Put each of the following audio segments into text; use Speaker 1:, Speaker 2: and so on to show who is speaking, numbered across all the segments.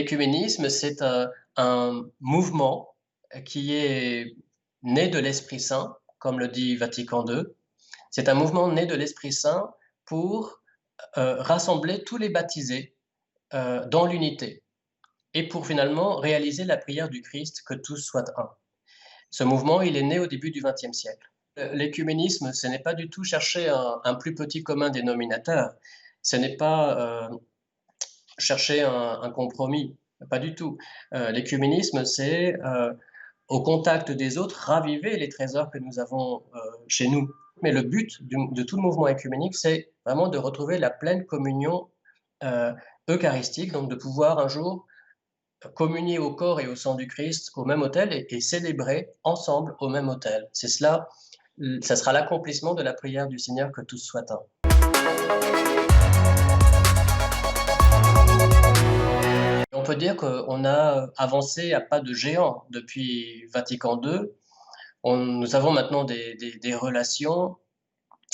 Speaker 1: L'écuménisme, c'est un mouvement qui est né de l'Esprit Saint, comme le dit Vatican II. C'est un mouvement né de l'Esprit Saint pour rassembler tous les baptisés dans l'unité et pour finalement réaliser la prière du Christ, que tous soient un. Ce mouvement, il est né au début du XXe siècle. L'écuménisme, ce n'est pas du tout chercher un plus petit commun dénominateur, ce n'est pas chercher un compromis, pas du tout. L'écuménisme, c'est au contact des autres, raviver les trésors que nous avons chez nous. Mais le but de tout le mouvement écuménique, c'est vraiment de retrouver la pleine communion eucharistique, donc de pouvoir un jour communier au corps et au sang du Christ au même autel et célébrer ensemble au même autel. C'est cela, ça sera l'accomplissement de la prière du Seigneur, que tous soient un. On peut dire qu'on a avancé à pas de géant depuis Vatican II. Nous avons maintenant des relations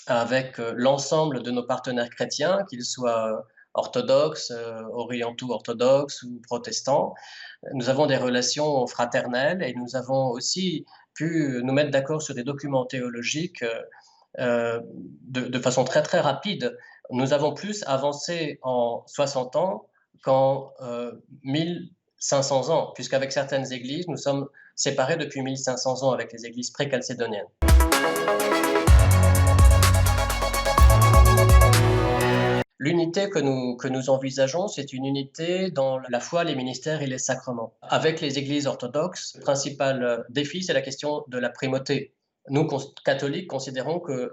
Speaker 1: avec l'ensemble de nos partenaires chrétiens, qu'ils soient orthodoxes, orientaux-orthodoxes ou protestants. Nous avons des relations fraternelles et nous avons aussi pu nous mettre d'accord sur des documents théologiques de façon très très rapide. Nous avons plus avancé en 60 ans qu'en 1500 ans, puisqu'avec certaines églises, nous sommes séparés depuis 1500 ans avec les églises pré-chalcédoniennes. L'unité que nous envisageons, c'est une unité dans la foi, les ministères et les sacrements. Avec les églises orthodoxes, le principal défi, c'est la question de la primauté. Nous, catholiques, considérons que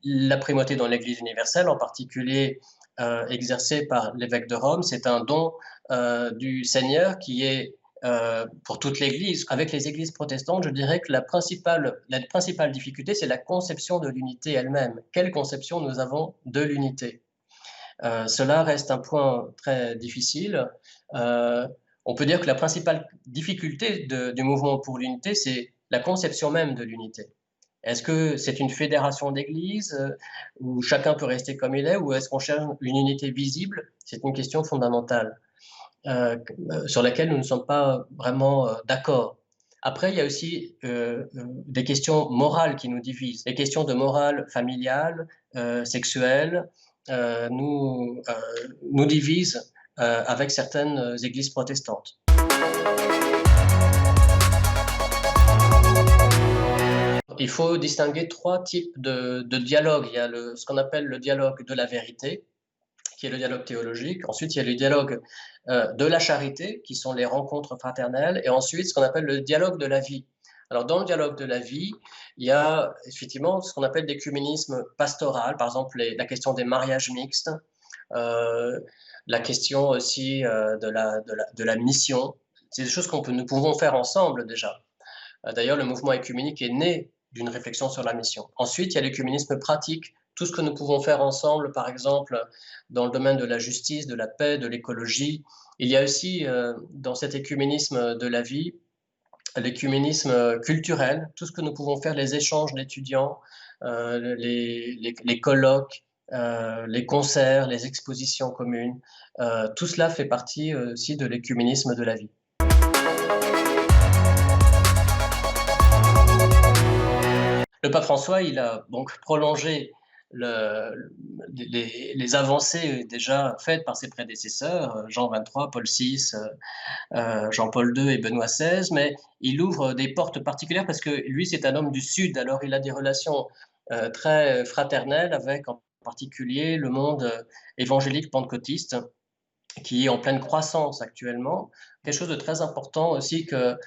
Speaker 1: la primauté dans l'Église universelle, en particulier exercée par l'évêque de Rome, c'est un don du Seigneur qui est pour toute l'Église. Avec les églises protestantes, je dirais que la principale difficulté, c'est la conception de l'unité elle-même. Quelle conception nous avons de l'unité ? Cela reste un point très difficile. On peut dire que la principale difficulté du mouvement pour l'unité, c'est la conception même de l'unité. Est-ce que c'est une fédération d'églises où chacun peut rester comme il est, ou est-ce qu'on cherche une unité visible? C'est une question fondamentale sur laquelle nous ne sommes pas vraiment d'accord. Après, il y a aussi des questions morales qui nous divisent. Les questions de morale familiale, sexuelle, nous divisent avec certaines églises protestantes. Il faut distinguer trois types de dialogue. Il y a ce qu'on appelle le dialogue de la vérité, qui est le dialogue théologique. Ensuite, il y a le dialogue de la charité, qui sont les rencontres fraternelles. Et ensuite, ce qu'on appelle le dialogue de la vie. Alors, dans le dialogue de la vie, il y a effectivement ce qu'on appelle l'écuménisme pastoral, par exemple la question des mariages mixtes, la question aussi de la mission. C'est des choses nous pouvons faire ensemble déjà. D'ailleurs, le mouvement écuménique est né d'une réflexion sur la mission. Ensuite, il y a l'écuménisme pratique, tout ce que nous pouvons faire ensemble, par exemple, dans le domaine de la justice, de la paix, de l'écologie. Il y a aussi, dans cet écuménisme de la vie, l'écuménisme culturel, tout ce que nous pouvons faire, les échanges d'étudiants, les colloques, les concerts, les expositions communes, tout cela fait partie aussi de l'écuménisme de la vie. Le pape François, il a donc prolongé les avancées déjà faites par ses prédécesseurs, Jean XXIII, Paul VI, Jean-Paul II et Benoît XVI, mais il ouvre des portes particulières parce que lui, c'est un homme du Sud, alors il a des relations très fraternelles avec en particulier le monde évangélique pentecôtiste, qui est en pleine croissance actuellement. Quelque chose de très important aussi que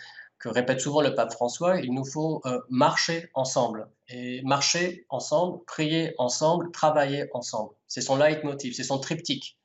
Speaker 1: répète souvent le pape François, il nous faut marcher ensemble. Et marcher ensemble, prier ensemble, travailler ensemble. C'est son leitmotiv, c'est son triptyque.